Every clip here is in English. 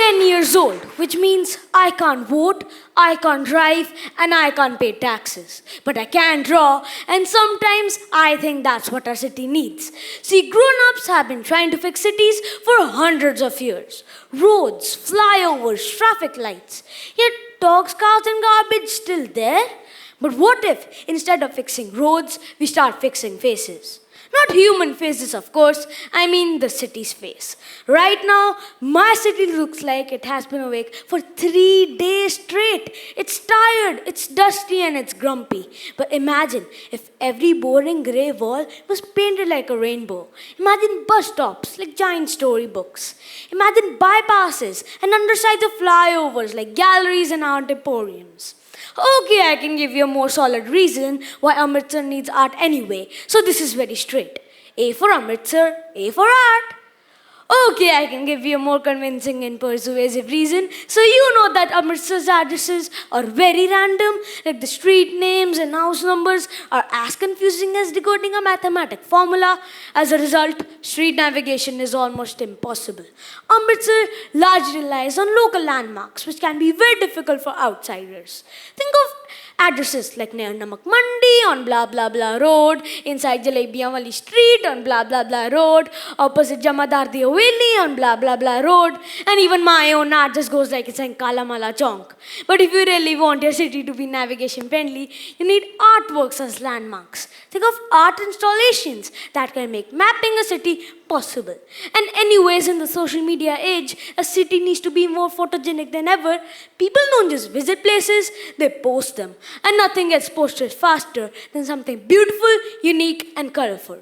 10 years old, which means I can't vote, I can't drive, and I can't pay taxes. But I can draw, and sometimes I think that's what our city needs. See, grown ups have been trying to fix cities for hundreds of years: roads, flyovers, traffic lights. Yet, dogs, cows, and garbage still there? But what if, instead of fixing roads, we start fixing faces? Not human faces, of course, I mean the city's face. Right now, my city looks like it has been awake for 3 days straight. It's tired, it's dusty, and it's grumpy. But imagine if every boring grey wall was painted like a rainbow. Imagine bus stops like giant storybooks. Imagine bypasses and undersides of flyovers like galleries and art emporiums. Okay, I can give you a more solid reason why Amritsar needs art anyway. So this is very straight. A for Amritsar, A for art. Okay, I can give you a more convincing and persuasive reason. So you know that Amritsar's addresses are very random, like the street names and house numbers are as confusing as decoding a mathematic formula. As a result, street navigation is almost impossible. Amritsar largely relies on local landmarks, which can be very difficult for outsiders. Think of addresses like near Namak Mandi on blah blah blah road, inside Jalebiyan Wali street on blah blah blah road, opposite Jamadar Di Haveli on blah blah blah road, and even my own address goes like it's in Kalamala Chowk. But if you really want your city to be navigation friendly, you need artworks as landmarks. Think of art installations that can make mapping a city possible. And anyways, in the social media age, a city needs to be more photogenic than ever. People don't just visit places, they post them. And nothing gets posted faster than something beautiful, unique, and colorful.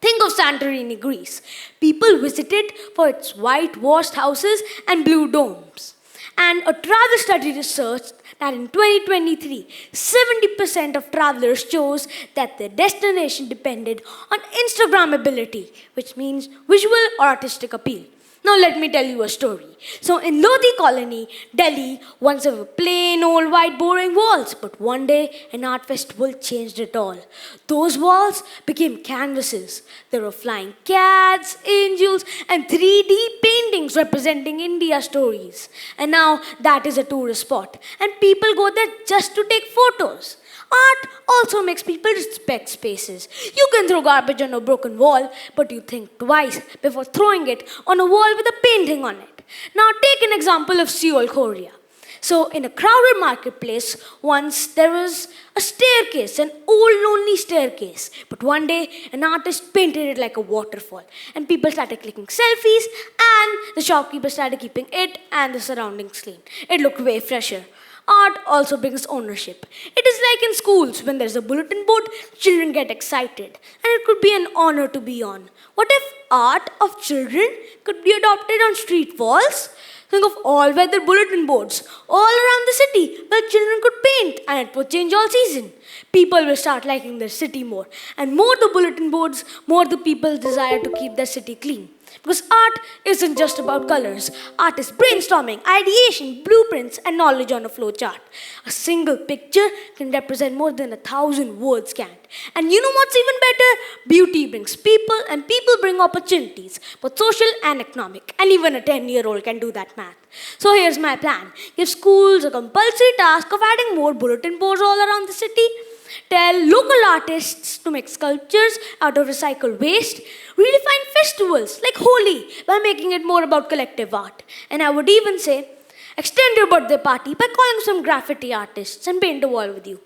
Think of Santorini, Greece. People visit it for its whitewashed houses and blue domes. And a travel study researched that in 2023, 70% of travelers chose that their destination depended on Instagrammability, which means visual or artistic appeal. Now let me tell you a story. So in Lodi colony, Delhi, once there were plain old white boring walls, but one day an art festival changed it all. Those walls became canvases. There were flying cats, angels, and 3D paintings representing India stories. And now that is a tourist spot, and people go there just to take photos. Art also makes people respect spaces. You can throw garbage on a broken wall, but you think twice before throwing it on a wall with a painting on it. Now take an example of Seoul, Korea. So in a crowded marketplace, once there was a staircase, an old lonely staircase. But one day, an artist painted it like a waterfall. And people started clicking selfies, and the shopkeeper started keeping it and the surroundings clean. It looked way fresher. Art also brings ownership. It is like in schools, when there's a bulletin board, children get excited. And it could be an honor to be on. What if art of children could be adopted on street walls? Think of all-weather bulletin boards all around the city where children could paint, and it would change all season. People will start liking their city more. And more the bulletin boards, more the people desire to keep their city clean. Because art isn't just about colors. Art is brainstorming, ideation, blueprints, and knowledge on a flowchart. A single picture can represent more than 1,000 words can't. And you know what's even better? Beauty brings people, and people bring opportunities, both social and economic. And even a 10-year-old can do that math. So here's my plan. Give schools a compulsory task of adding more bulletin boards all around the city. Tell local artists to make sculptures out of recycled waste. Redefine festivals like Holi by making it more about collective art. And I would even say, extend your birthday party by calling some graffiti artists and paint a wall with you.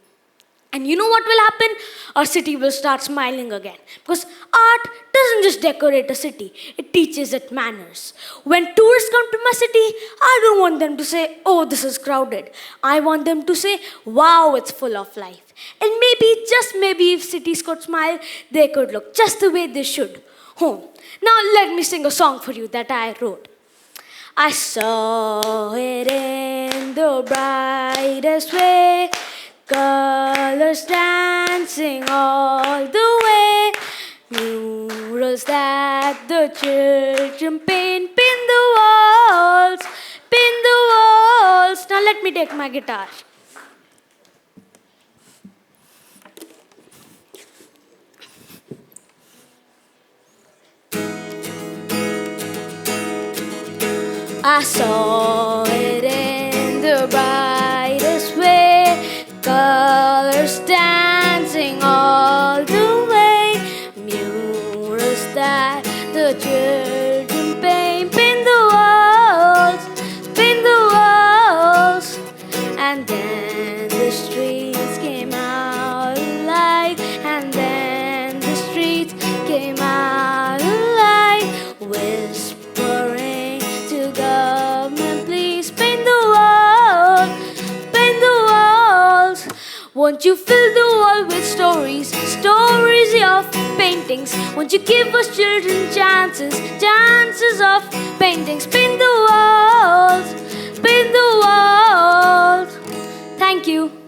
And you know what will happen? Our city will start smiling again. Because art doesn't just decorate a city, it teaches it manners. When tourists come to my city, I don't want them to say, oh, this is crowded. I want them to say, wow, it's full of life. And maybe, just maybe, if cities could smile, they could look just the way they should. Home. Now let me sing a song for you that I wrote. I saw it in the brightest way, colors dancing all the way, murals that the children paint, pin the walls, pin the walls. Now let me take my guitar. I saw it in the brightest way, colors dancing all the way, murals that the children paint the walls, and then the streets came out alive, and then the streets came out alive, whispering to government, please paint the walls. Won't you fill the wall with stories, stories of paintings? Won't you give us children chances, chances of paintings? Paint the walls, paint the walls. Thank you.